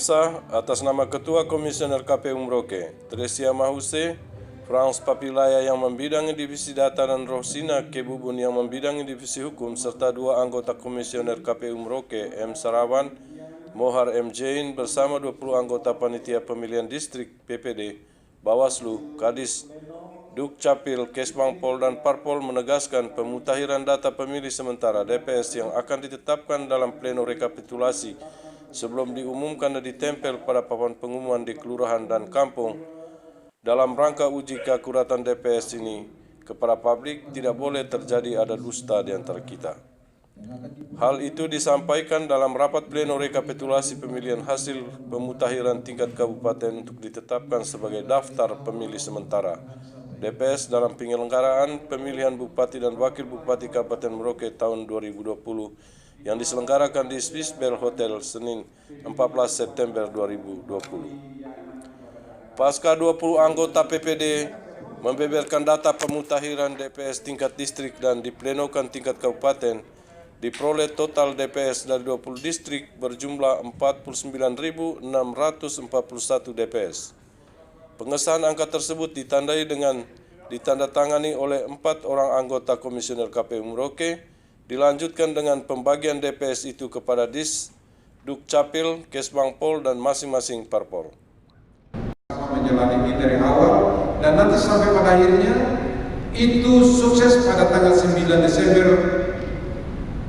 Pemirsa, atas nama Ketua Komisioner KPU Merauke, Tresia Mahuse, Frans Papilaya yang membidangi Divisi Data dan Rosina Kebubun yang membidangi Divisi Hukum, serta dua anggota Komisioner KPU Merauke, M. Sarawan, Mohar M. Jain, bersama 20 anggota Panitia Pemilihan Distrik PPD, Bawaslu, Kadis, Dukcapil, Kesbangpol, dan Parpol menegaskan pemutahiran data pemilih sementara DPS yang akan ditetapkan dalam pleno rekapitulasi sebelum diumumkan dan ditempel pada papan pengumuman di kelurahan dan kampung. Dalam rangka uji keakuratan DPS ini kepada publik, tidak boleh terjadi ada dusta di antara kita. Hal itu disampaikan dalam rapat pleno rekapitulasi pemilihan hasil pemutahiran tingkat kabupaten untuk ditetapkan sebagai daftar pemilih sementara DPS dalam penyelenggaraan pemilihan Bupati dan Wakil Bupati Kabupaten Merauke tahun 2020 yang diselenggarakan di Swiss Bell Hotel Senin 14 September 2020. Pasca 20 anggota PPD membeberkan data pemutahiran DPS tingkat distrik dan diplenokan tingkat kabupaten, diperoleh total DPS dari 20 distrik berjumlah 49.641 DPS. Pengesahan angka tersebut ditandatangani oleh 4 orang anggota Komisioner KPU Merauke, dilanjutkan dengan pembagian DPS itu kepada Dis, Dukcapil, Kesbangpol, dan masing-masing Parpol. Menjalani ini dari awal dan nanti sampai pada akhirnya itu sukses pada tanggal 9 Desember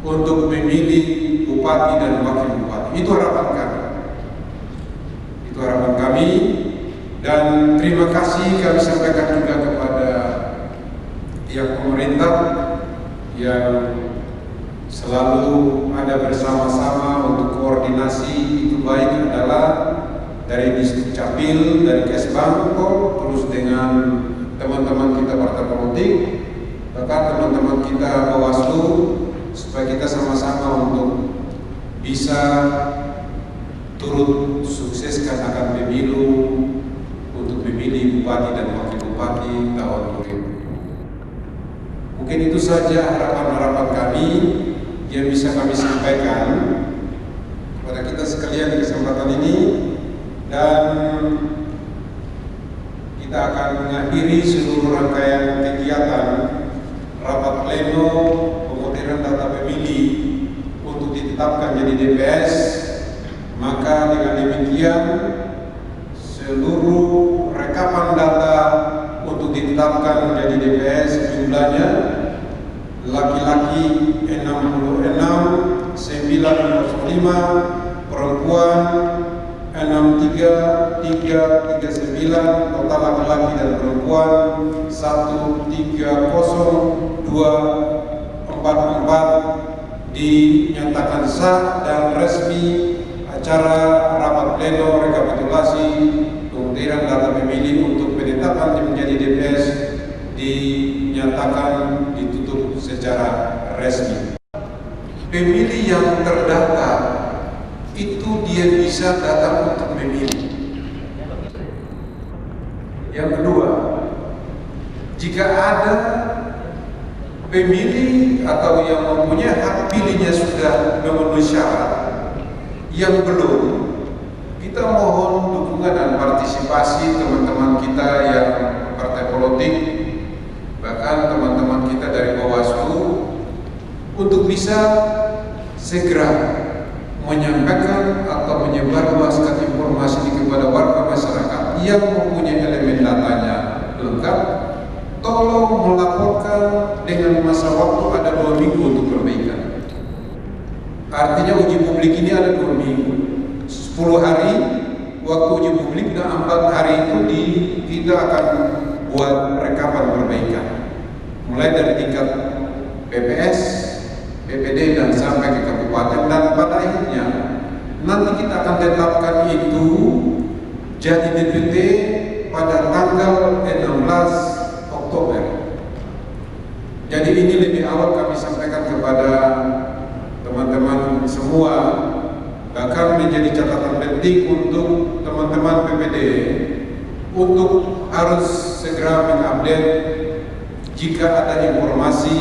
untuk memilih Bupati dan Wakil Bupati. Itu harapan kami. Itu harapan kami dan terima kasih kami sampaikan juga kepada pihak pemerintah yang selalu ada bersama-sama untuk koordinasi. Itu baik adalah dari Distrik Capil, dari Kesbangpol, terus dengan teman-teman kita partai politik, bahkan teman-teman kita Bawaslu, supaya kita sama-sama untuk bisa turut sukseskan akan pemilu untuk memilih Bupati dan Wakil Bupati tahun 2020. Mungkin itu saja harapan-harapan kami yang bisa kami sampaikan kepada kita sekalian di kesempatan ini, dan kita akan mengakhiri seluruh rangkaian kegiatan rapat pleno pemutahiran data pemilih untuk ditetapkan jadi DPS. Maka dengan demikian seluruh rekapan data untuk ditetapkan menjadi DPS jumlahnya laki-laki 66, 905, perempuan 6339, total laki-laki dan perempuan 130,244 dinyatakan sah dan resmi. Acara rapat pleno rekapitulasi pemutahiran data pemilih untuk penetapan menjadi DPS dinyatakan ditutup secara resmi. Pemilih yang terdaftar itu dia bisa datang untuk memilih. Yang kedua, jika ada pemilih atau yang mempunyai hak pilihnya sudah memenuhi syarat, yang belum, kita mohon dukungan dan partisipasi teman-teman kita yang partai politik, bahkan teman-teman kita dari Bawaslu, untuk bisa segera menyampaikan atau menyebarluaskan informasi ini kepada warga masyarakat yang mempunyai elemen datanya lengkap. Tolong melaporkan dengan masa waktu ada 2 minggu untuk perbaikan. Artinya uji publik ini ada 2 minggu, 10 hari waktu uji publik, dan 4 hari itu kita akan buat rekapan perbaikan, mulai dari tingkat PPS, PPD, dan sampai ke kabupaten, dan pada akhirnya nanti kita akan tetapkan itu jadi DPT pada tanggal 16 Oktober. Jadi ini lebih awal kami sampaikan kepada teman-teman semua, bahkan menjadi catatan penting untuk teman-teman PPD untuk harus segera mengupdate jika ada informasi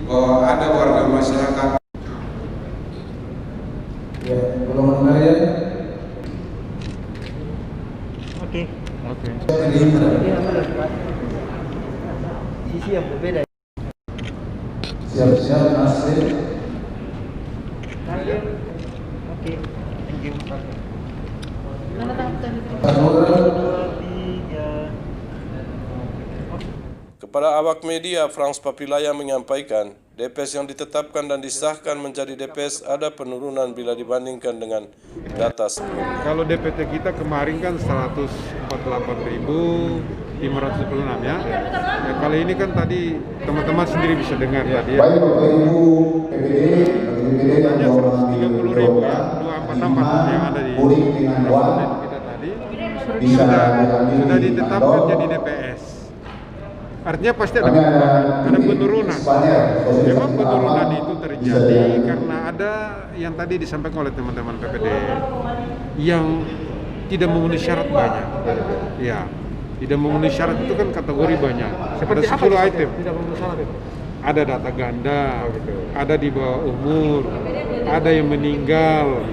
bahwa ada warga masyarakat. Ya, golongan saya Gerindra. Sisi yang berbeda. Siap-siap Nasdem. Oke. Thank you. Mana tahap Hanura. 2, 3. Kepada awak media, Frans Papilaya menyampaikan, DPS yang ditetapkan dan disahkan menjadi DPS ada penurunan bila dibandingkan dengan data sebelumnya. Kalau DPT kita kemarin kan 148.526 ya. Kali ini kan tadi teman-teman sendiri bisa dengar tadi ya. Baik Bapak Ibu PPD dan Hanya 130.000 ya, 244 yang ada di Presiden kita tadi sudah ditetapkan jadi DPS. Artinya pasti ada penurunan. Memang penurunan itu terjadi karena ada yang tadi disampaikan oleh teman-teman PPD yang tidak memenuhi syarat banyak. Ya, tidak memenuhi syarat itu kan kategori banyak. Ada 10 item. Tidak memenuhi syarat itu. Ada data ganda, ada di bawah umur, ada yang meninggal.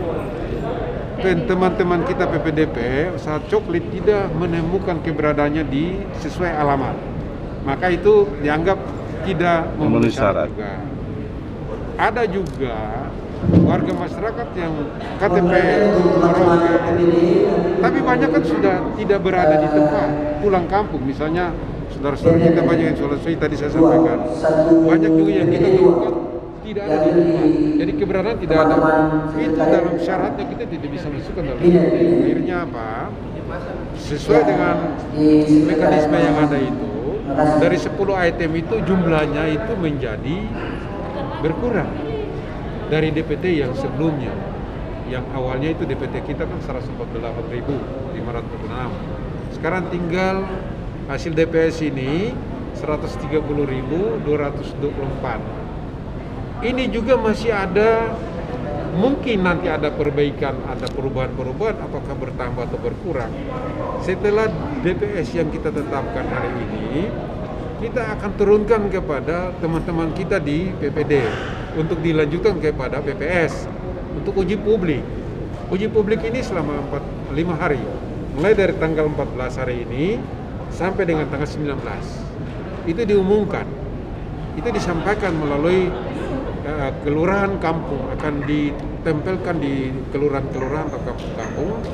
Dan teman-teman kita PPDP saat coklit tidak menemukan keberadaannya di sesuai alamat. Maka itu dianggap tidak memenuhi syarat juga. Ada juga warga masyarakat yang KTP Merauke, tapi banyak kan sudah tidak berada di tempat, pulang kampung. Misalnya saudara-saudara kita banyak yang Sulawesi tadi saya sampaikan, banyak juga yang kita temukan tidak ada di tempat. Jadi keberadaan tidak ada. Itu dalam syaratnya kita tidak bisa masukkan dalam syarat. Akhirnya apa? Sesuai dengan mekanisme yang ada itu, dari 10 item itu jumlahnya itu menjadi berkurang dari DPT yang sebelumnya. Yang awalnya itu DPT kita kan 148.526. Sekarang tinggal hasil DPS ini 130.224. Ini juga masih ada, mungkin nanti ada perbaikan, ada perubahan-perubahan, apakah bertambah atau berkurang. Setelah DPS yang kita tetapkan hari ini, kita akan turunkan kepada teman-teman kita di PPD untuk dilanjutkan kepada PPS untuk uji publik. Uji publik ini selama 5 hari, mulai dari tanggal 14 hari ini sampai dengan tanggal 19. Itu diumumkan, itu disampaikan melalui kelurahan kampung, akan ditempelkan di kelurahan-kelurahan atau kampung-kampung.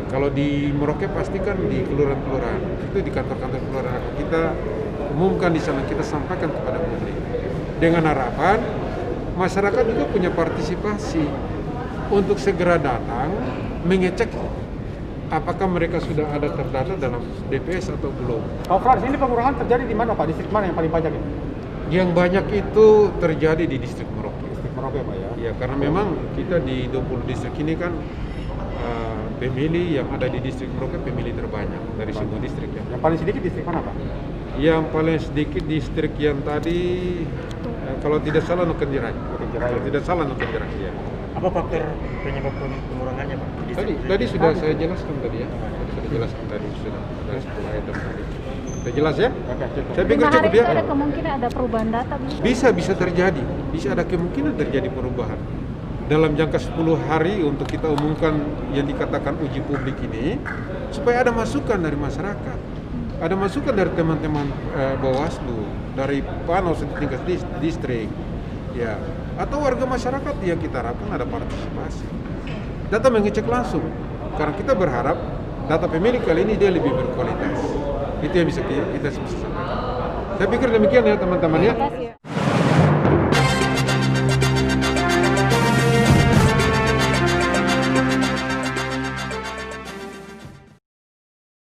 Kalau di Merauke pastikan di kelurahan-kelurahan, itu di kantor-kantor kelurahan kita umumkan di sana, kita sampaikan kepada publik. Dengan harapan masyarakat juga punya partisipasi untuk segera datang mengecek apakah mereka sudah ada terdata dalam DPS atau belum. Pak Frans, ini pengurangan terjadi di mana Pak? Distrik mana yang paling banyak ini? Yang banyak itu terjadi di distrik Merauke. Distrik Merauke Pak ya? Ya, karena memang kita di 20 distrik ini kan pemilih yang ada di distrik Merauke pemilih terbanyak dari semua distrik ya. Yang paling sedikit distrik mana Pak? Yang paling sedikit distrik yang tadi kalau tidak salah Nuken Jerai. Kalau tidak salah Nuken Jerai ya. Apa faktor penyebab pengurangannya Pak? Tadi sudah saya jelaskan tadi ya. Sudah jelaskan tadi sudah dari 10 item tadi. Sudah jelas ya? Saya pikir 5 hari cukup itu ya. ada kemungkinan ada perubahan data bisa? Bisa terjadi. Bisa ada kemungkinan terjadi perubahan. Dalam jangka 10 hari untuk kita umumkan yang dikatakan uji publik ini, supaya ada masukan dari masyarakat, ada masukan dari teman-teman Bawaslu, dari Panos di tingkat distrik, ya, atau warga masyarakat yang kita harapkan ada partisipasi. Data mengecek langsung, karena kita berharap data pemilih kali ini dia lebih berkualitas. Itu yang bisa kita sampaikan. Saya pikir demikian ya teman-teman ya. Terima kasih.